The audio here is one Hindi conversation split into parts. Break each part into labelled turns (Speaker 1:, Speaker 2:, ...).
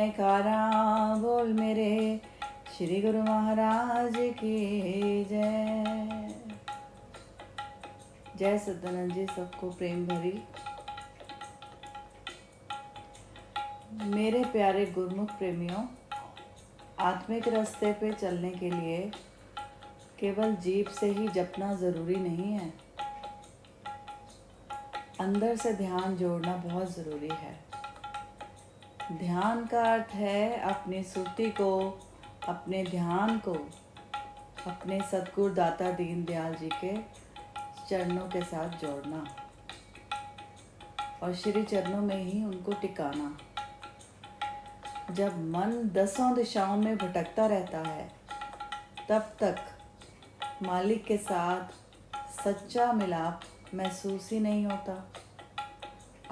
Speaker 1: जयकारा बोल मेरे श्री गुरु महाराज की जय। जय सदानंद जी, सबको प्रेम भरी। मेरे प्यारे गुरमुख प्रेमियों, आत्मिक रास्ते पे चलने के लिए केवल जीभ से ही जपना ज़रूरी नहीं है, अंदर से ध्यान जोड़ना बहुत ज़रूरी है। ध्यान का अर्थ है अपनी सुरती को, अपने ध्यान को अपने सद्गुरु दाता दीन दयाल जी के चरणों के साथ जोड़ना और श्री चरणों में ही उनको टिकाना। जब मन 10 दिशाओं में भटकता रहता है, तब तक मालिक के साथ सच्चा मिलाप महसूस ही नहीं होता।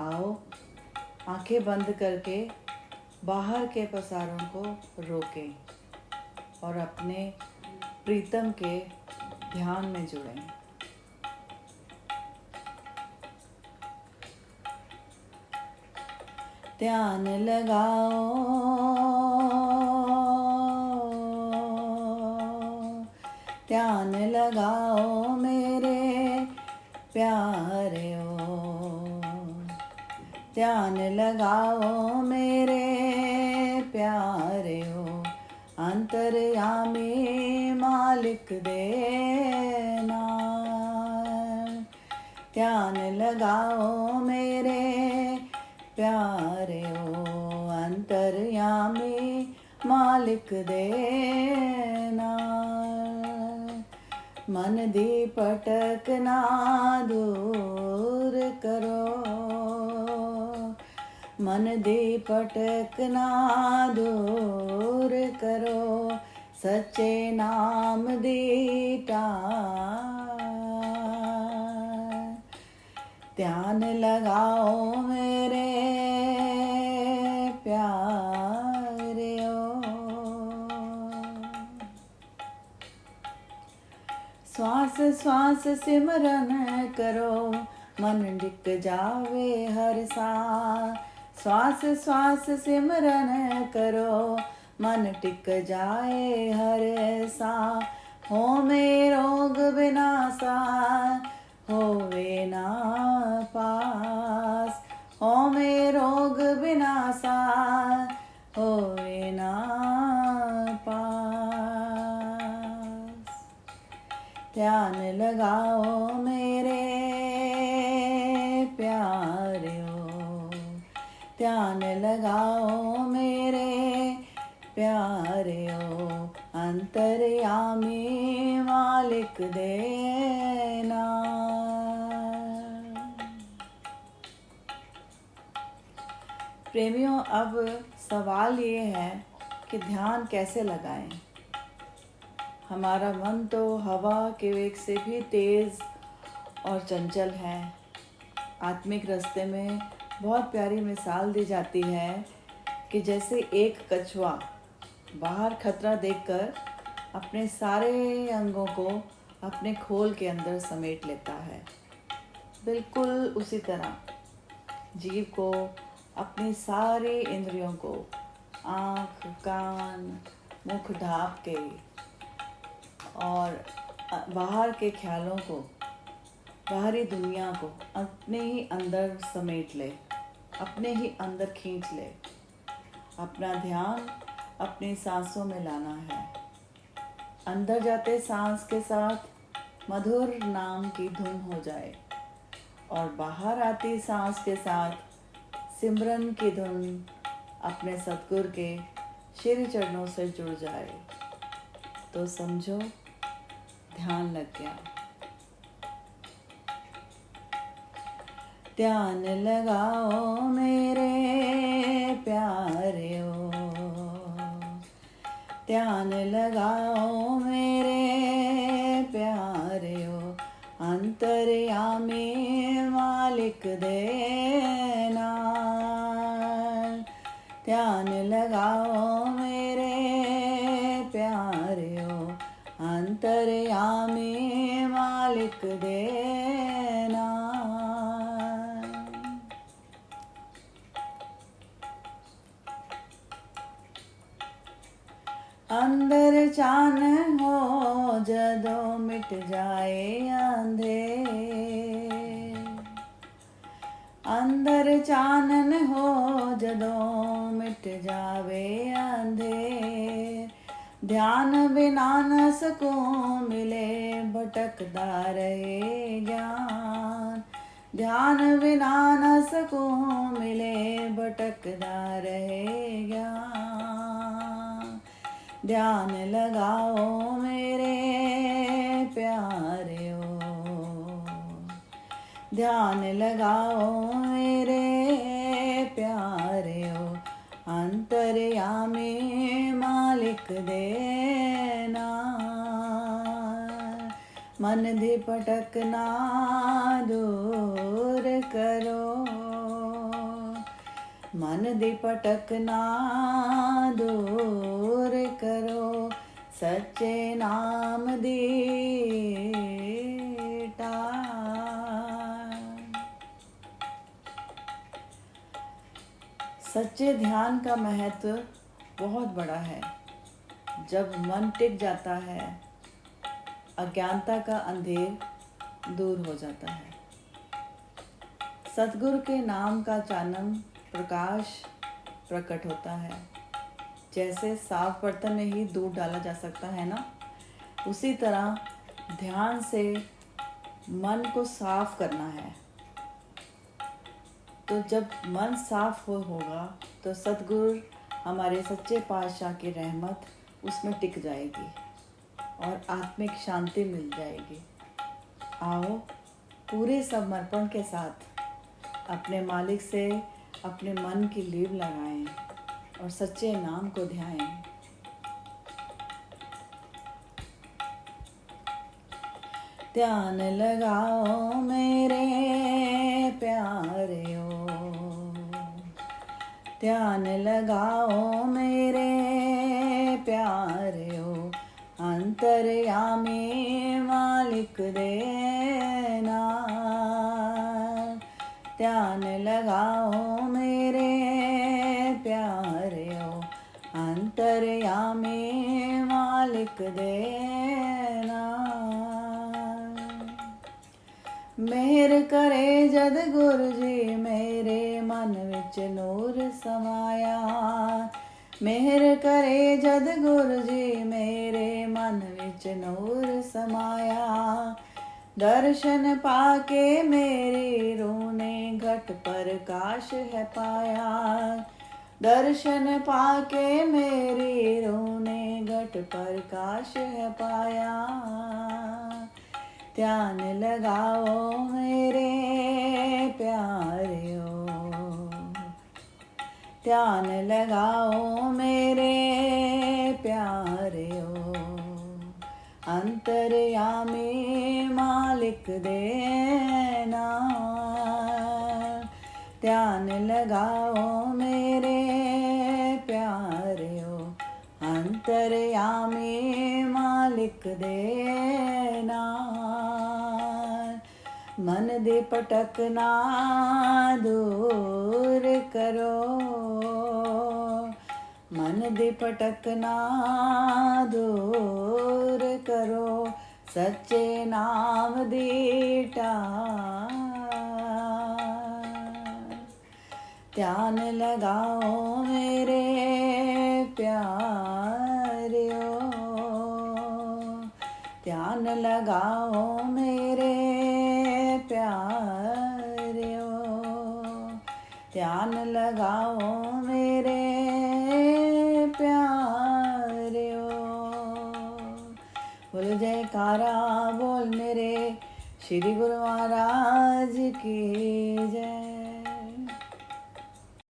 Speaker 1: आओ आंखें बंद करके बाहर के पसारों को रोकें और अपने प्रीतम के ध्यान में जुड़ें। ध्यान लगाओ, ध्यान लगाओ मेरे प्यारे ओ, ध्यान लगाओ मेरे प्यारे ओ, अंतर्यामी मालिक देना। ध्यान लगाओ मेरे प्यारे ओ, अंतर्यामी मालिक देना। मन दी पटकना दूर करो, मन दी पटकना दूर करो, सच्चे नाम दी टार। ध्यान लगाओ मेरे प्यारे ओ, श्वास श्वास सिमरन करो, मन टिक जावे हर सांस। श्वास श्वास सिमरन करो, मन टिक जाए हर सांस। हो में रोग विनाशा, होवे ना पास। हो में रोग विनाशा, होवे ना पास। ध्यान लगाओ मेरे प्यारे ओ, ध्यान लगाओ मेरे प्यारे ओ, अंतर्यामी मालिक देना। प्रेमियों, अब सवाल ये है कि ध्यान कैसे लगाएं। हमारा मन तो हवा के वेग से भी तेज़ और चंचल है। आत्मिक रास्ते में बहुत प्यारी मिसाल दी जाती है कि जैसे एक कछुआ बाहर खतरा देखकर अपने सारे अंगों को अपने खोल के अंदर समेट लेता है, बिल्कुल उसी तरह जीव को, अपनी सारी इंद्रियों को, आँख, कान, मुख ढाँप के और बाहर के ख्यालों को, बाहरी दुनिया को अपने ही अंदर समेट ले, अपने ही अंदर खींच ले। अपना ध्यान अपनी सांसों में लाना है। अंदर जाते सांस के साथ मधुर नाम की धुन हो जाए और बाहर आती सांस के साथ सिमरन की धुन अपने सतगुरु के श्री चरणों से जुड़ जाए, तो समझो ध्यान लग गया। ध्यान लगाओ मेरे प्यारे ओ, ध्यान लगाओ मेरे प्यारे ओ, अंतर्यामी मालिक देना। ध्यान लगाओ मेरे प्यारे ओ, अंतर्यामी मालिक देना। अंदर चान हो जदों मिट जाए अंधेर, अंदर चानन हो जदों मिट जावे अंधेर, ध्यान बिना न सकूं मिले भटकदा रहे ज्ञान, ध्यान बिना न सकूं मिले भटकदा रहे ज्ञान, ध्यान लगाओ मेरे प्यारे ओ, ध्यान लगाओ मेरे प्यारे ओ, अंतर्यामी मालिक देना, मन दी भटकना दूर करो, मन दी भटकना दूर करो, सच्चे नाम दी टार। सच्चे ध्यान का महत्व बहुत बड़ा है। जब मन टिक जाता है, अज्ञानता का अंधेर दूर हो जाता है। सतगुरु के नाम का चानन प्रकाश प्रकट होता है। जैसे साफ बर्तन में ही दूध डाला जा सकता है ना, उसी तरह ध्यान से मन को साफ करना है। तो जब मन साफ होगा तो सतगुरु हमारे सच्चे पातशाह की रहमत उसमें टिक जाएगी और आत्मिक शांति मिल जाएगी। आओ पूरे समर्पण के साथ अपने मालिक से अपने मन की लीव लगाएं और सच्चे नाम को ध्याएं। ध्यान लगाओ मेरे प्यारे ओ, ध्यान लगाओ मेरे प्यारे ओ, अंतर्यामी मालिक देना, ध्यान लगाओ मेरे प्यारे ओ, अंतर्यामी मालिक देना, मेहर करे जद गुरु जी मेरे मन विच नूर समाया, मेहर करे जद गुरु जी मेरे मन विच नूर समाया, दर्शन पाके मेरी रूह ने घट प्रकाश है पाया, दर्शन पाके मेरी रूह ने घट प्रकाश है पाया, ध्यान लगाओ मेरे प्यारे ओ, ध्यान लगाओ मेरे प्यारे ओ, अंतर्यामी मालिक देना, ध्यान लगाओ मेरे प्यारे ओ, अंतर्यामी मालिक देना, मन दे भटकना दूर करो, मन दे भटकना दूर करो, सच्चे नाम दी टार, ध्यान लगाओ मेरे प्यारे ओ, ध्यान लगाओ मेरे प्यारे ओ, ध्यान लगाओ मेरे प्यारे ओ। बोल जयकारा बोल मेरे श्री गुरु महाराज की जय।